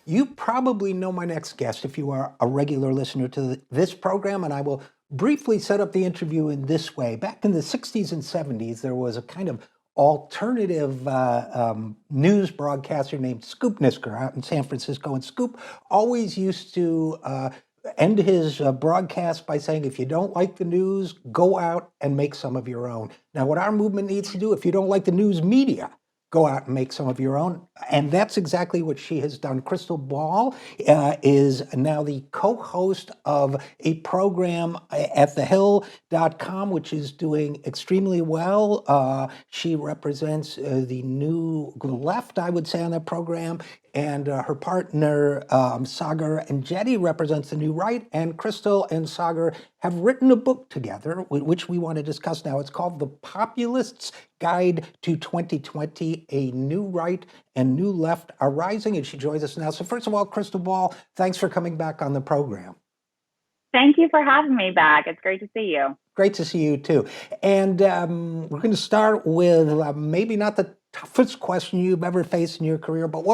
You probably know my next guest if you are a regular listener to this program, and I will briefly set up the interview in this way. Back in the 60s and 70s, there was a kind of alternative news broadcaster named Scoop Nisker out in San Francisco, and Scoop always used to end his broadcast by saying, if you don't like the news, go out and make some of your own. Now, what our movement needs to do, if you don't like the news media, go out and make some of your own. And that's exactly what she has done. Krystal Ball is now the co-host of a program at thehill.com, which is doing extremely well. She represents the new left, I would say, on that program. And her partner, Sagar and Jetty, represents the new right. And Krystal and Sagar have written a book together, which we want to discuss now. It's called The Populists Guide to 2020, A New Right and New Left Are Rising, and she joins us now. So first of all, Krystal Ball, thanks for coming back on the program. Thank you for having me back. It's great to see you. Great to see you too. And we're going to start with maybe not the toughest question you've ever faced in your career, but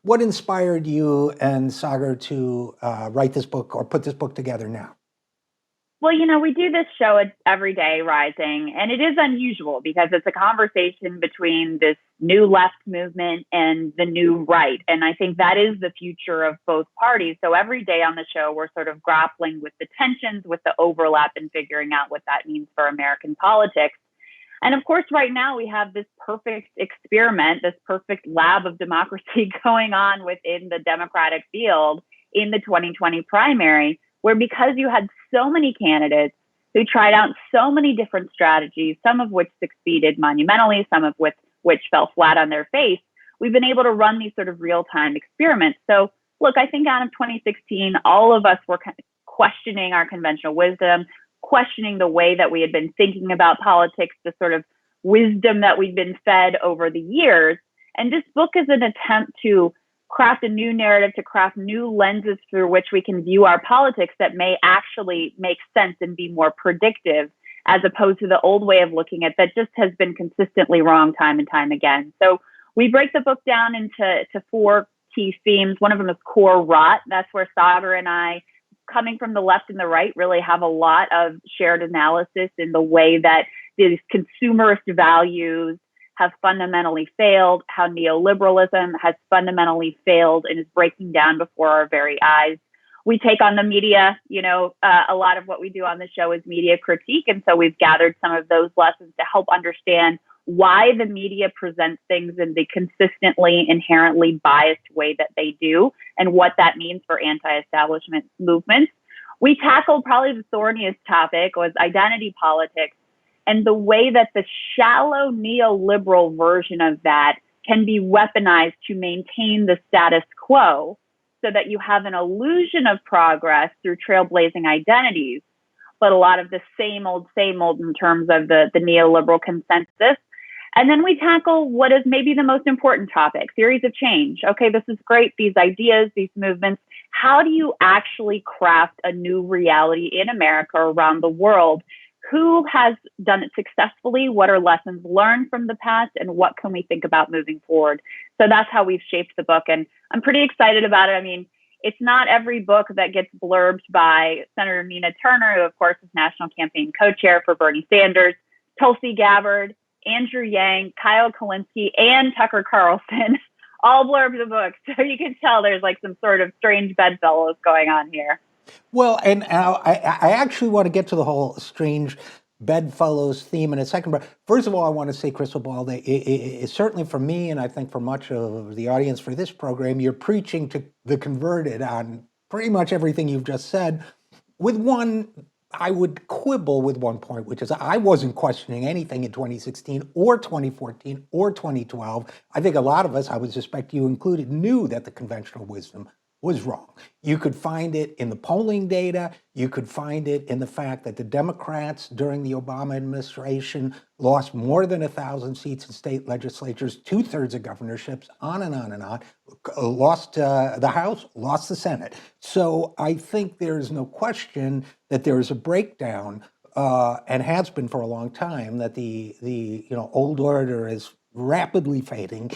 what inspired you and Sagar to write this book or put this book together now? Well, we do this show at Every Day Rising, and it is unusual because it's a conversation between this new left movement and the new right. And I think that is the future of both parties. So every day on the show, we're sort of grappling with the tensions, with the overlap, and figuring out what that means for American politics. And of course, right now we have this perfect experiment, this perfect lab of democracy going on within the Democratic field in the 2020 primary, where because you had so many candidates who tried out so many different strategies, some of which succeeded monumentally, some of which fell flat on their face, we've been able to run these sort of real-time experiments. So look, I think out of 2016, all of us were questioning our conventional wisdom, questioning the way that we had been thinking about politics, the sort of wisdom that we'd been fed over the years. And this book is an attempt to craft a new narrative, to craft new lenses through which we can view our politics that may actually make sense and be more predictive, as opposed to the old way of looking at that just has been consistently wrong time and time again. So we break the book down into four key themes. One of them is core rot. That's where Sagar and I, coming from the left and the right, really have a lot of shared analysis in the way that these consumerist values have fundamentally failed, how neoliberalism has fundamentally failed and is breaking down before our very eyes. We take on the media. A lot of what we do on the show is media critique. And so we've gathered some of those lessons to help understand why the media presents things in the consistently, inherently biased way that they do, and what that means for anti-establishment movements. We tackled probably the thorniest topic was identity politics, and the way that the shallow neoliberal version of that can be weaponized to maintain the status quo so that you have an illusion of progress through trailblazing identities, but a lot of the same old in terms of the neoliberal consensus. And then we tackle what is maybe the most important topic, theories of change. Okay, this is great, these ideas, these movements. How do you actually craft a new reality in America, around the world? Who has done it successfully? What are lessons learned from the past? And what can we think about moving forward? So that's how we've shaped the book. And I'm pretty excited about it. I mean, it's not every book that gets blurbed by Senator Nina Turner, who, of course, is national campaign co-chair for Bernie Sanders, Tulsi Gabbard, Andrew Yang, Kyle Kalinske, and Tucker Carlson all blurb the book. So you can tell there's like some sort of strange bedfellows going on here. Well, and I actually want to get to the whole strange bedfellows theme in a second. But first of all, I want to say, Krystal Ball, that it's certainly for me, and I think for much of the audience for this program, you're preaching to the converted on pretty much everything you've just said. With one, I would quibble with one point, which is I wasn't questioning anything in 2016 or 2014 or 2012. I think a lot of us, I would suspect you included, knew that the conventional wisdom was wrong. You could find it in the polling data. You could find it in the fact that the Democrats during the Obama administration lost more than 1,000 seats in state legislatures, 2/3 of governorships, on and on and on, lost the House, lost the Senate. So I think there's no question that there is a breakdown, and has been for a long time, that the old order is rapidly fading.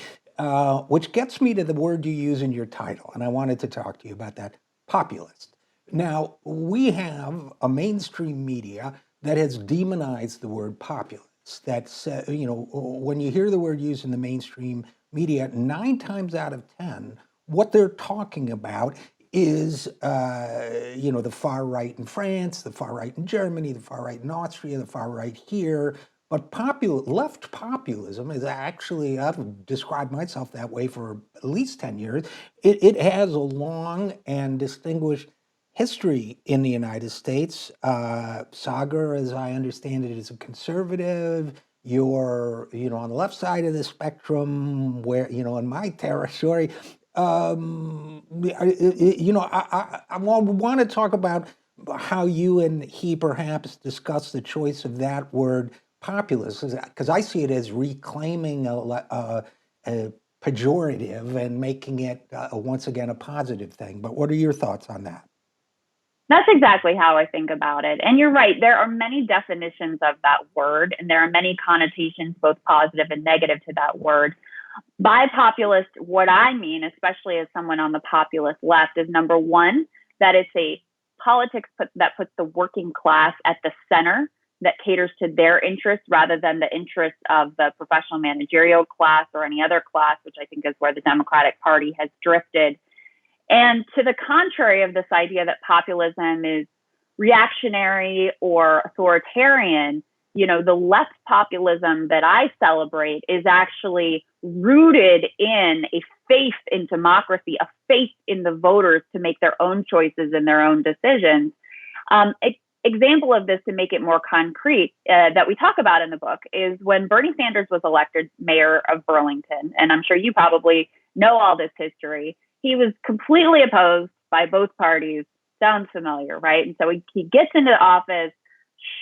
which gets me to the word you use in your title. And I wanted to talk to you about that, populist. Now, we have a mainstream media that has demonized the word populist. That's, when you hear the word used in the mainstream media, 9 times out of 10, what they're talking about is, the far right in France, the far right in Germany, the far right in Austria, the far right here. But left populism is actually, I've described myself that way for at least 10 years. It has a long and distinguished history in the United States. Sagar, as I understand it, is a conservative. You're, on the left side of the spectrum, where, in my territory. I want to talk about how you and he perhaps discuss the choice of that word populist, because I see it as reclaiming a pejorative and making it once again a positive thing. But what are your thoughts on that? That's exactly how I think about it. And you're right, there are many definitions of that word, and there are many connotations, both positive and negative, to that word. By populist, what I mean, especially as someone on the populist left, is number one, that it's a politics that puts the working class at the center, that caters to their interests rather than the interests of the professional managerial class or any other class, which I think is where the Democratic Party has drifted. And to the contrary of this idea that populism is reactionary or authoritarian, the left populism that I celebrate is actually rooted in a faith in democracy, a faith in the voters to make their own choices and their own decisions. Example of this, to make it more concrete, that we talk about in the book, is when Bernie Sanders was elected mayor of Burlington, and I'm sure you probably know all this history. He was completely opposed by both parties. Sounds familiar, right? And so he gets into office,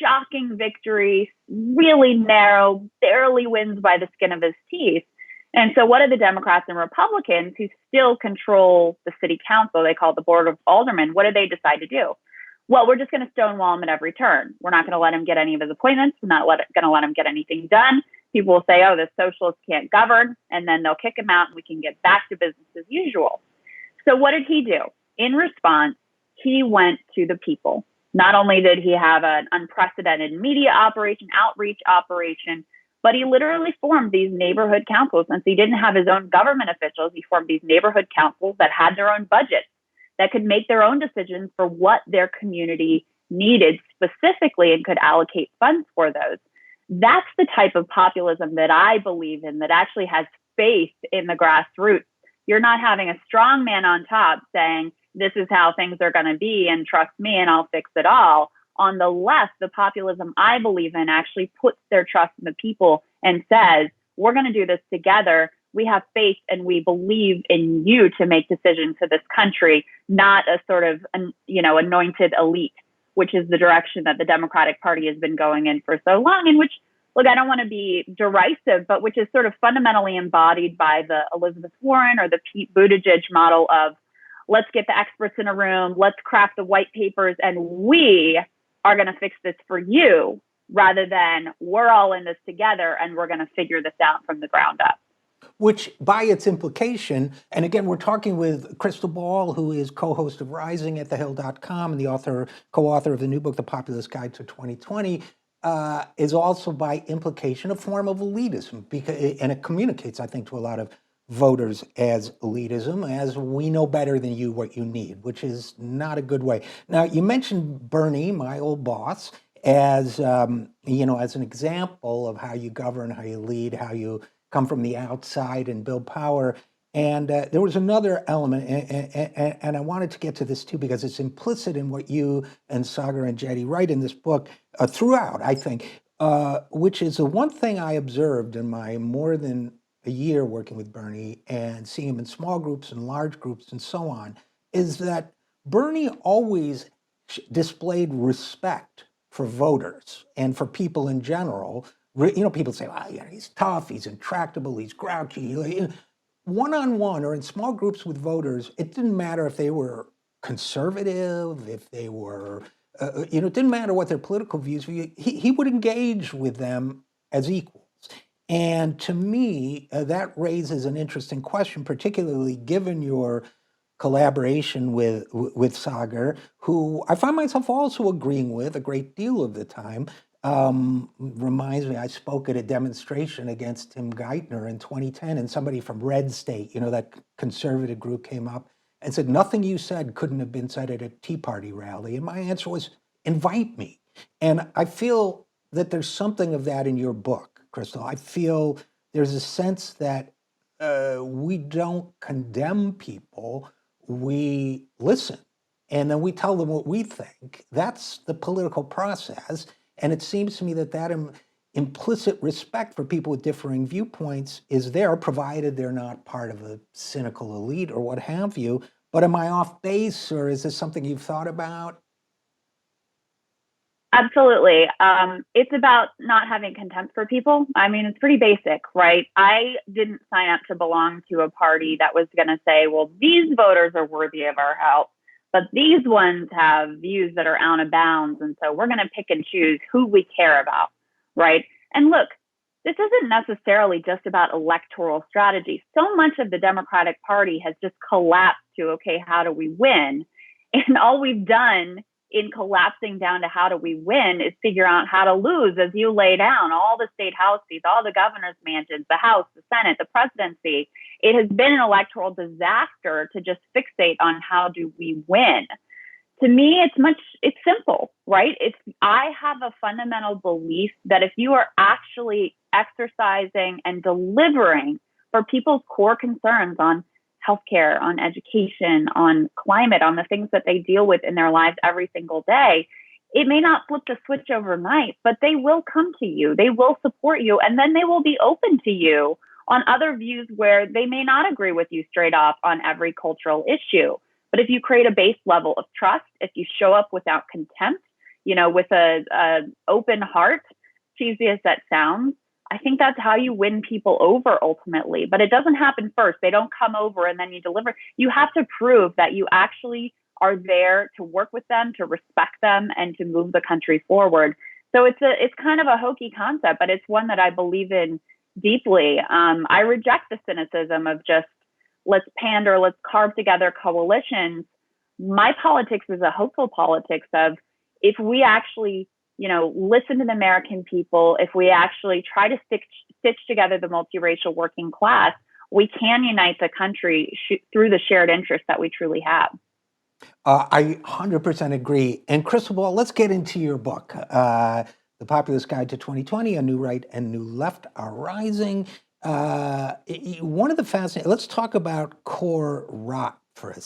shocking victory, really narrow, barely wins by the skin of his teeth. And so what do the Democrats and Republicans, who still control the city council, they call it the Board of Aldermen, what do they decide to do? Well, we're just going to stonewall him at every turn. We're not going to let him get any of his appointments. We're not going to let him get anything done. People will say, oh, the socialists can't govern, and then they'll kick him out and we can get back to business as usual. So what did he do? In response, he went to the people. Not only did he have an unprecedented media operation, outreach operation, but he literally formed these neighborhood councils. And so he didn't have his own government officials. He formed these neighborhood councils that had their own budgets, that could make their own decisions for what their community needed specifically and could allocate funds for those. That's the type of populism that I believe in, that actually has faith in the grassroots. You're not having a strong man on top saying, this is how things are going to be and trust me and I'll fix it all. On the left, the populism I believe in actually puts their trust in the people and says, we're going to do this together. We have faith and we believe in you to make decisions for this country, not a sort of, anointed elite, which is the direction that the Democratic Party has been going in for so long, in which, look, I don't want to be derisive, but which is sort of fundamentally embodied by the Elizabeth Warren or the Pete Buttigieg model of, let's get the experts in a room, let's craft the white papers, and we are going to fix this for you, rather than we're all in this together and we're going to figure this out from the ground up. Which, by its implication, and again, we're talking with Krystal, who is co-host of Rising at thehill.com and the co-author of the new book, The Populist Guide to 2020, is also by implication a form of elitism, and it communicates, I think, to a lot of voters as elitism, as we know better than you what you need, which is not a good way. Now, you mentioned Bernie, my old boss, as as an example of how you govern, how you lead, how you come from the outside and build power. And there was another element, and I wanted to get to this too, because it's implicit in what you and Sagar and Jetty write in this book throughout, I think, which is the one thing I observed in my more than a year working with Bernie and seeing him in small groups and large groups and so on, is that Bernie always displayed respect for voters and for people in general. People say, well, he's tough, he's intractable, he's grouchy. One-on-one or in small groups with voters, it didn't matter if they were conservative, if they were, it didn't matter what their political views were. He would engage with them as equals. And to me, that raises an interesting question, particularly given your collaboration with Sagar, who I find myself also agreeing with a great deal of the time. Reminds me, I spoke at a demonstration against Tim Geithner in 2010, and somebody from Red State, that conservative group, came up and said, nothing you said couldn't have been said at a Tea Party rally. And my answer was, invite me. And I feel that there's something of that in your book, Krystal. I feel there's a sense that we don't condemn people, we listen, and then we tell them what we think. That's the political process. And it seems to me that implicit respect for people with differing viewpoints is there, provided they're not part of a cynical elite or what have you. But am I off base, or is this something you've thought about? Absolutely. It's about not having contempt for people. I mean, it's pretty basic, right? I didn't sign up to belong to a party that was going to say, well, these voters are worthy of our help, but these ones have views that are out of bounds. And so we're going to pick and choose who we care about, right? And look, this isn't necessarily just about electoral strategy. So much of the Democratic Party has just collapsed to, okay, how do we win? And all we've done in collapsing down to how do we win is figure out how to lose, as you lay down, all the state house seats, all the governor's mansions, the House, the Senate, the presidency. It has been an electoral disaster to just fixate on how do we win. To me, it's simple, right? I have a fundamental belief that if you are actually exercising and delivering for people's core concerns on healthcare, on education, on climate, on the things that they deal with in their lives every single day, it may not flip the switch overnight, but they will come to you. They will support you, and then they will be open to you on other views where they may not agree with you straight off on every cultural issue. But if you create a base level of trust, if you show up without contempt, with a open heart, cheesy as that sounds, I think that's how you win people over ultimately. But it doesn't happen first. They don't come over and then you deliver. You have to prove that you actually are there to work with them, to respect them, and to move the country forward. So it's kind of a hokey concept, but it's one that I believe in deeply. I reject the cynicism of just let's pander, let's carve together coalitions. My politics is a hopeful politics of if we actually listen to the American people, if we actually try to stitch together the multiracial working class, we can unite the country through the shared interests that we truly have. I 100% agree. And Krystal, let's get into your book, The Populist Guide to 2020, A New Right and New Left Are Rising. One of the fascinating, let's talk about core rot for a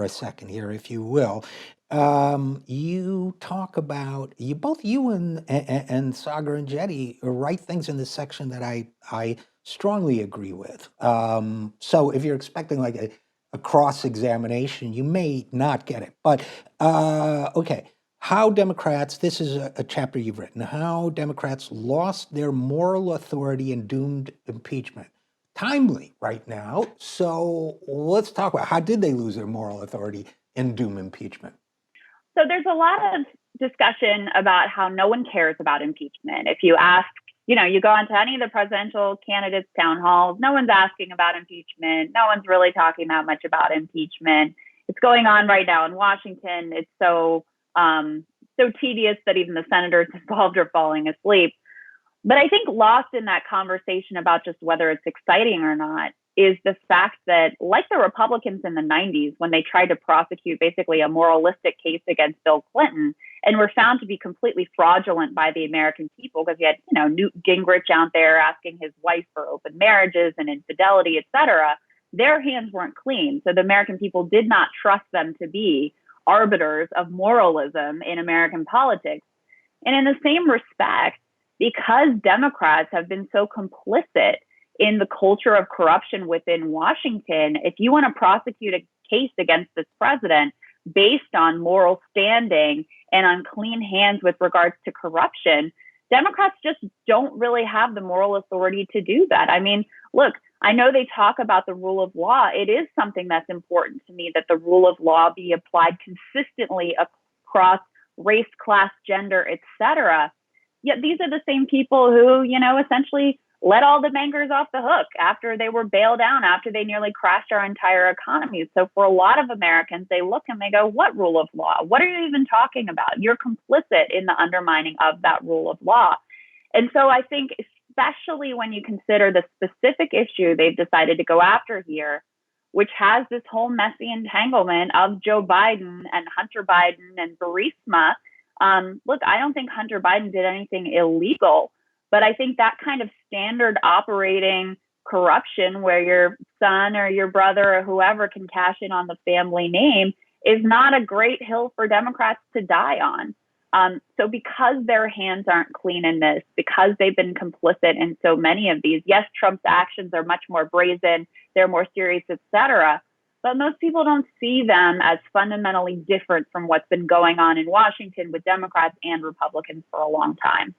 second here, if you will. You talk about you and Sagar and Jetty write things in this section that I strongly agree with. So if you're expecting like a cross-examination, you may not get it. But okay, how Democrats, this is a chapter you've written, how Democrats lost their moral authority and doomed impeachment. Timely right now. So let's talk about how did they lose their moral authority and doom impeachment? So there's a lot of discussion about how no one cares about impeachment. If you ask, you go onto any of the presidential candidates' town halls, no one's asking about impeachment. No one's really talking that much about impeachment. It's going on right now in Washington. It's so tedious that even the senators involved are falling asleep. But I think lost in that conversation about just whether it's exciting or not is the fact that, like the Republicans in the 90s, when they tried to prosecute basically a moralistic case against Bill Clinton and were found to be completely fraudulent by the American people because you had, Newt Gingrich out there asking his wife for open marriages and infidelity, et cetera, their hands weren't clean. So the American people did not trust them to be arbiters of moralism in American politics. And in the same respect, because Democrats have been so complicit in the culture of corruption within Washington, if you want to prosecute a case against this president based on moral standing and on clean hands with regards to corruption, Democrats just don't really have the moral authority to do that. I mean, look, I know they talk about the rule of law. It is something that's important to me that the rule of law be applied consistently across race, class, gender, et cetera. Yet these are the same people who, essentially let all the bankers off the hook after they were bailed out, after they nearly crashed our entire economy. So for a lot of Americans, they look and they go, what rule of law? What are you even talking about? You're complicit in the undermining of that rule of law. And so I think, especially when you consider the specific issue they've decided to go after here, which has this whole messy entanglement of Joe Biden and Hunter Biden and Burisma. Look, I don't think Hunter Biden did anything illegal, but I think that kind of standard operating corruption where your son or your brother or whoever can cash in on the family name is not a great hill for Democrats to die on. So because their hands aren't clean in this, because they've been complicit in so many of these, yes, Trump's actions are much more brazen, they're more serious, et cetera, but most people don't see them as fundamentally different from what's been going on in Washington with Democrats and Republicans for a long time.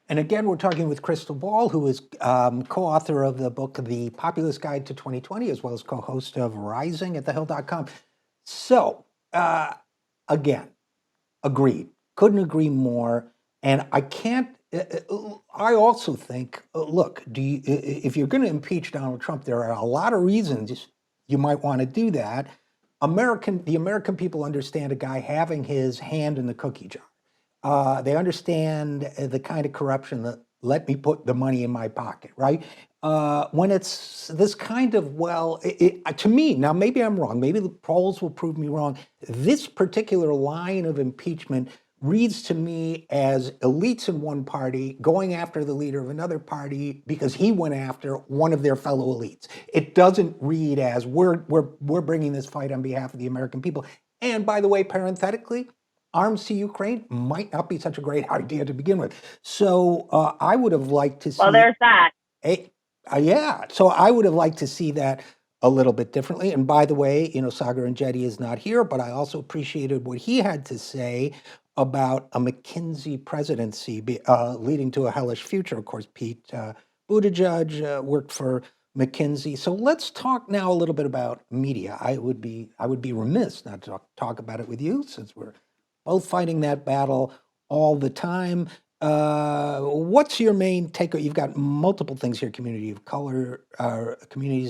And again, we're talking with Krystal Ball, who is co-author of the book, The Populist Guide to 2020, as well as co-host of Rising at thehill.com. So, again, agreed. Couldn't agree more. And I can't, I also think, look, if you're going to impeach Donald Trump, there are a lot of reasons you might want to do that. The American people understand a guy having his hand in the cookie jar. They understand the kind of corruption that let me put the money in my pocket, right? When it's this kind of, to me, now maybe I'm wrong, maybe the polls will prove me wrong, this particular line of impeachment reads to me as elites in one party going after the leader of another party because he went after one of their fellow elites. It doesn't read as we're bringing this fight on behalf of the American people. And by the way, parenthetically, arms to Ukraine might not be such a great idea to begin with. So I would have liked to see. Well, there's that. Yeah. So I would have liked to see that a little bit differently. And by the way, Sagar Enjeti is not here, but I also appreciated what he had to say about a McKinsey presidency leading to a hellish future. Of course, Pete Buttigieg worked for McKinsey. So let's talk now a little bit about media. I would be remiss not to talk about it with you, since we're both fighting that battle all the time. What's your main takeaway? You've got multiple things here: communities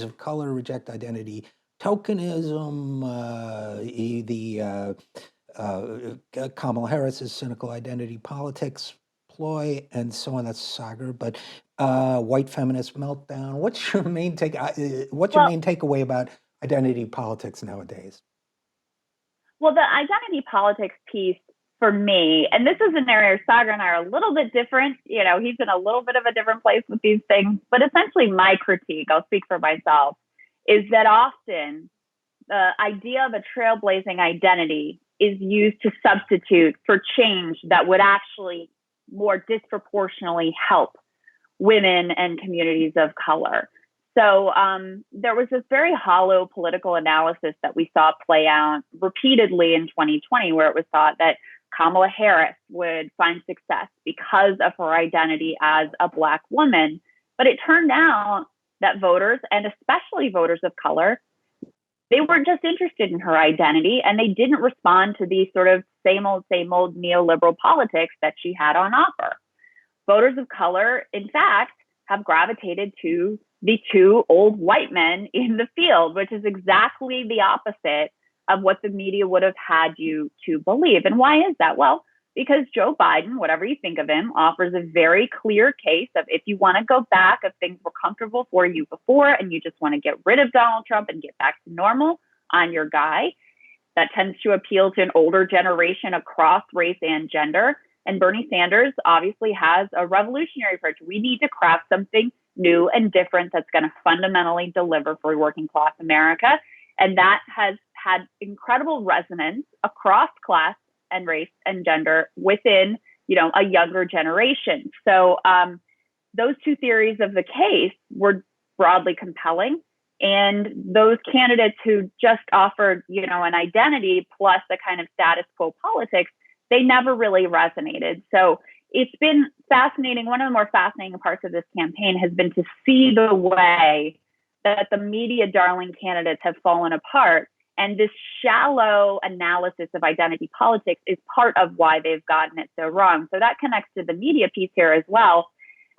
of color reject identity tokenism, Kamala Harris's cynical identity politics ploy, and so on. That's Sagar. But white feminist meltdown. What's your main main takeaway about identity politics nowadays? Well, the identity politics piece for me, and this is an area Sagar and I are a little bit different. He's in a little bit of a different place with these things. But essentially, my critique, I'll speak for myself, is that often the idea of a trailblazing identity is used to substitute for change that would actually more disproportionately help women and communities of color. So there was this very hollow political analysis that we saw play out repeatedly in 2020, where it was thought that Kamala Harris would find success because of her identity as a Black woman. But it turned out that voters, and especially voters of color, they weren't just interested in her identity, and they didn't respond to these sort of same old neoliberal politics that she had on offer. Voters of color, in fact, have gravitated to the two old white men in the field, which is exactly the opposite of what the media would have had you to believe. And why is that? Well, because Joe Biden, whatever you think of him, offers a very clear case of if you want to go back, if things were comfortable for you before and you just want to get rid of Donald Trump and get back to normal, I'm your guy. That tends to appeal to an older generation across race and gender. And Bernie Sanders obviously has a revolutionary approach. We need to craft something new and different that's going to fundamentally deliver for working class America. And that has had incredible resonance across class and race and gender within, a younger generation. So those two theories of the case were broadly compelling. And those candidates who just offered, an identity plus a kind of status quo politics, they never really resonated. So it's been fascinating. One of the more fascinating parts of this campaign has been to see the way that the media darling candidates have fallen apart. And this shallow analysis of identity politics is part of why they've gotten it so wrong. So that connects to the media piece here as well.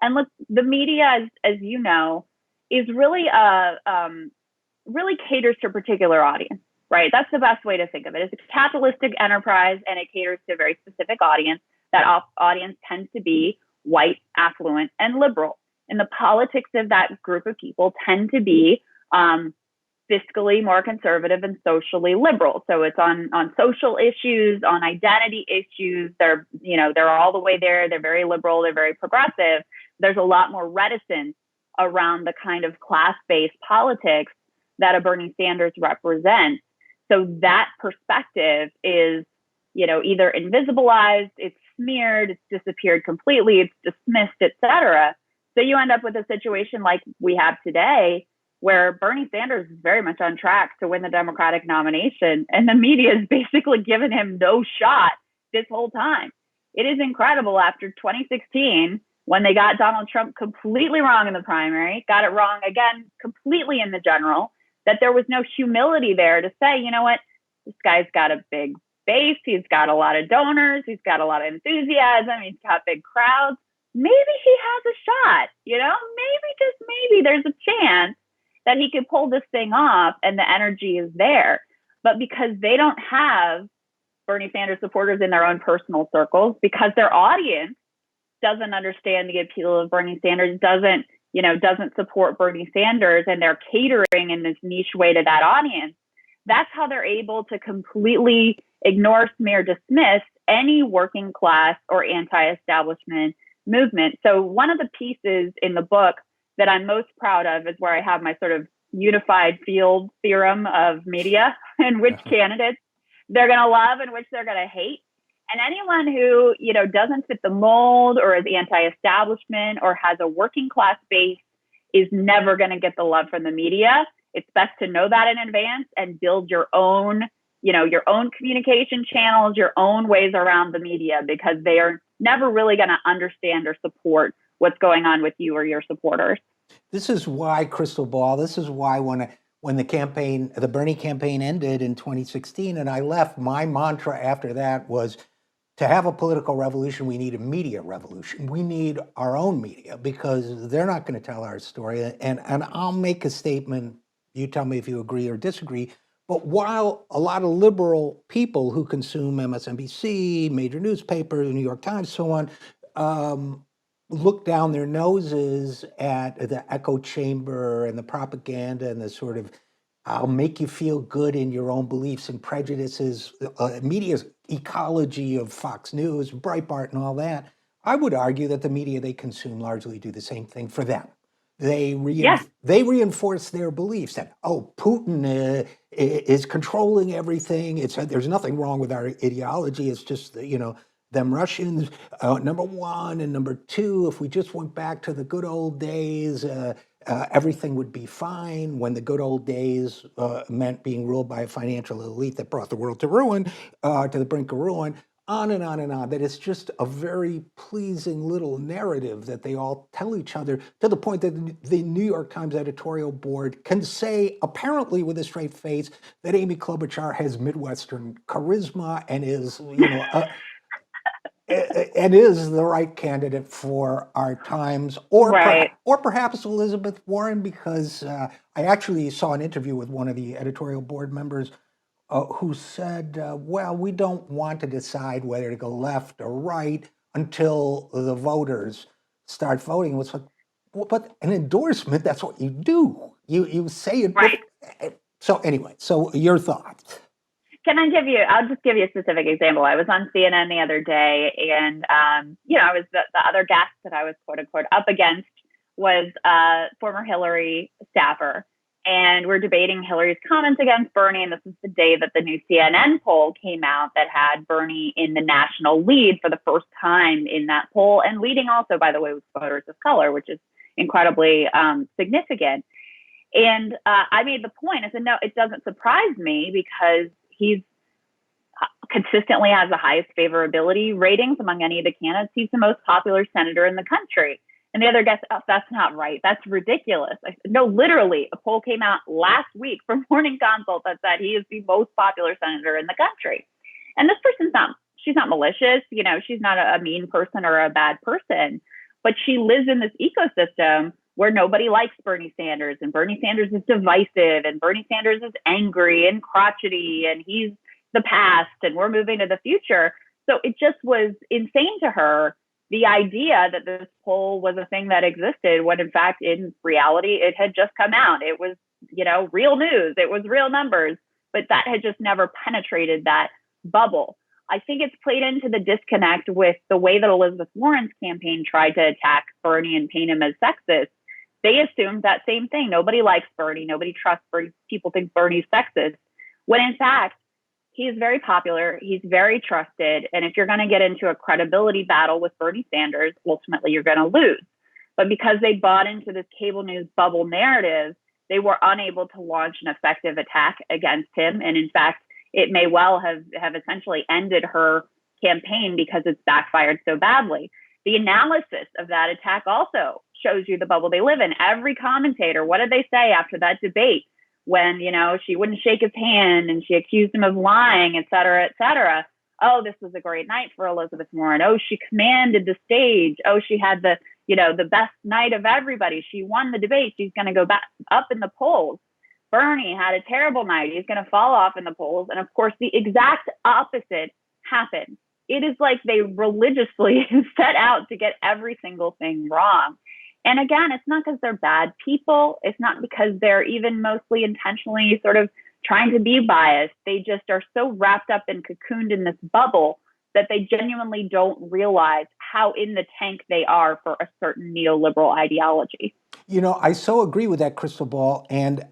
And look, the media, as you know, is really really caters to a particular audience, right? That's the best way to think of it. It's a capitalistic enterprise, and it caters to a very specific audience. That audience tends to be white, affluent, and liberal. And the politics of that group of people tend to be fiscally more conservative and socially liberal. So it's on social issues, on identity issues. They're all the way there. They're very liberal. They're very progressive. There's a lot more reticence around the kind of class-based politics that a Bernie Sanders represents. So that perspective is, either invisibilized, it's smeared, it's disappeared completely, it's dismissed, et cetera. So you end up with a situation like we have today, where Bernie Sanders is very much on track to win the Democratic nomination, and the media has basically given him no shot this whole time. It is incredible after 2016, when they got Donald Trump completely wrong in the primary, got it wrong again completely in the general, that there was no humility there to say, you know what, this guy's got a big base, he's got a lot of donors, he's got a lot of enthusiasm, he's got big crowds. Maybe he has a shot, maybe, just maybe, there's a chance that he could pull this thing off and the energy is there. But because they don't have Bernie Sanders supporters in their own personal circles, because their audience doesn't understand the appeal of Bernie Sanders, doesn't support Bernie Sanders, and they're catering in this niche way to that audience, that's how they're able to completely ignore, smear, dismiss any working class or anti-establishment movement. So one of the pieces in the book that I'm most proud of is where I have my sort of unified field theorem of media and which candidates they're going to love and which they're going to hate. And anyone who, doesn't fit the mold or is anti-establishment or has a working class base is never going to get the love from the media. It's best to know that in advance and build your own communication channels, your own ways around the media, because they are never really going to understand or support what's going on with you or your supporters. This is why, Krystal Ball, this is why when the Bernie campaign ended in 2016 and I left, my mantra after that was, to have a political revolution, we need a media revolution. We need our own media, because they're not going to tell our story. And I'll make a statement, you tell me if you agree or disagree, but while a lot of liberal people who consume MSNBC, major newspapers, New York Times, so on, look down their noses at the echo chamber and the propaganda and the sort of I'll make you feel good in your own beliefs and prejudices, media's ecology of Fox News, Breitbart, and all that, I would argue that the media they consume largely do the same thing for them. They reinforce their beliefs that, Putin is controlling everything. There's nothing wrong with our ideology. It's just, them Russians, number one, and number two, if we just went back to the good old days, everything would be fine. When the good old days meant being ruled by a financial elite that brought the world to ruin, to the brink of ruin, on and on and on. That it's just a very pleasing little narrative that they all tell each other, to the point that the New York Times editorial board can say, apparently with a straight face, that Amy Klobuchar has Midwestern charisma and is, and is the right candidate for our times, or Right. or perhaps Elizabeth Warren, because I actually saw an interview with one of the editorial board members who said, well, we don't want to decide whether to go left or right until the voters start voting. It was like, well, but an endorsement, that's what you do. You say it. Right. So anyway, so your thoughts. I'll just give you a specific example. I was on CNN the other day, and, I was the other guest that I was, quote unquote, up against was former Hillary staffer. And we're debating Hillary's comments against Bernie. And this is the day that the new CNN poll came out that had Bernie in the national lead for the first time in that poll, and leading also, by the way, with voters of color, which is incredibly significant. And I made the point. I said, no, it doesn't surprise me, because he's consistently has the highest favorability ratings among any of the candidates. He's the most popular senator in the country. And the other guest, that's not right. That's ridiculous. I said, no, literally, a poll came out last week from Morning Consult that said he is the most popular senator in the country. And this person's she's not malicious. She's not a mean person or a bad person. but she lives in this ecosystem where nobody likes Bernie Sanders, and Bernie Sanders is divisive, and Bernie Sanders is angry and crotchety, and he's the past, and we're moving to the future. So it just was insane to her, the idea that this poll was a thing that existed, when in fact, in reality, it had just come out. It was, real news. It was real numbers, but that had just never penetrated that bubble. I think it's played into the disconnect with the way that Elizabeth Warren's campaign tried to attack Bernie and paint him as sexist. They assumed that same thing. Nobody likes Bernie. Nobody trusts Bernie. People think Bernie's sexist, when in fact, he's very popular. He's very trusted. And if you're going to get into a credibility battle with Bernie Sanders, ultimately you're going to lose. But because they bought into this cable news bubble narrative, they were unable to launch an effective attack against him. And in fact, it may well have essentially ended her campaign because it's backfired so badly. The analysis of that attack also shows you the bubble they live in. Every commentator, what did they say after that debate when, she wouldn't shake his hand and she accused him of lying, et cetera, et cetera? Oh, this was a great night for Elizabeth Warren. Oh, she commanded the stage. Oh, she had the best night of everybody. She won the debate. She's going to go back up in the polls. Bernie had a terrible night. He's going to fall off in the polls. And of course, the exact opposite happened. It is like they religiously set out to get every single thing wrong. And again, it's not because they're bad people. It's not because they're even mostly intentionally sort of trying to be biased. They just are so wrapped up and cocooned in this bubble that they genuinely don't realize how in the tank they are for a certain neoliberal ideology. I so agree with that, Krystal Ball. And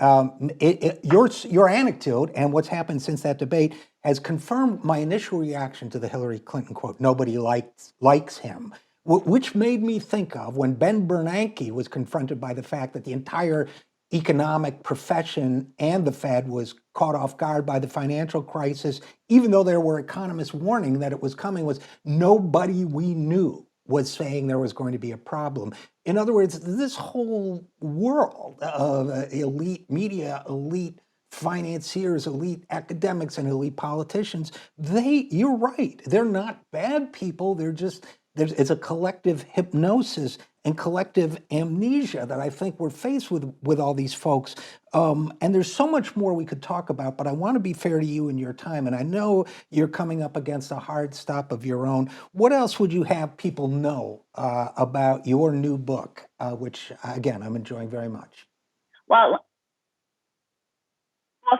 your anecdote and what's happened since that debate has confirmed my initial reaction to the Hillary Clinton quote, "Nobody likes him," which made me think of when Ben Bernanke was confronted by the fact that the entire economic profession and the Fed was caught off guard by the financial crisis, even though there were economists warning that it was coming, was nobody we knew was saying there was going to be a problem. In other words, this whole world of elite media, elite financiers, elite academics, and elite politicians, you're right, they're not bad people. It's a collective hypnosis and collective amnesia that I think we're faced with all these folks. And there's so much more we could talk about, but I want to be fair to you and your time. And I know you're coming up against a hard stop of your own. What else would you have people know about your new book, which, again, I'm enjoying very much? Well,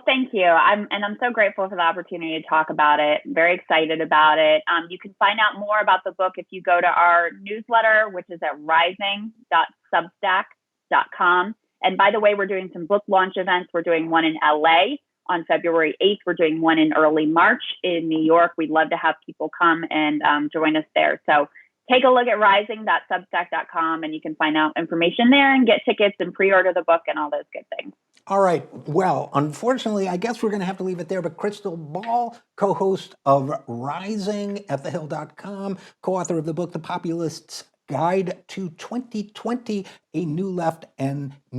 thank you. I'm so grateful for the opportunity to talk about it. I'm very excited about it. You can find out more about the book if you go to our newsletter, which is at rising.substack.com. And by the way, we're doing some book launch events. We're doing one in LA on February 8th. We're doing one in early March in New York. We'd love to have people come and join us there. So take a look at rising.substack.com and you can find out information there and get tickets and pre-order the book and all those good things. All right. Well, unfortunately, I guess we're going to have to leave it there. But Krystal Ball, co-host of Rising at thehill.com, co-author of the book, The Populists Guide to 2020, a new right and a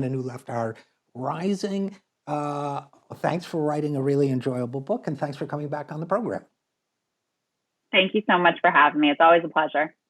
new left are rising. Thanks for writing a really enjoyable book, and thanks for coming back on the program. Thank you so much for having me. It's always a pleasure.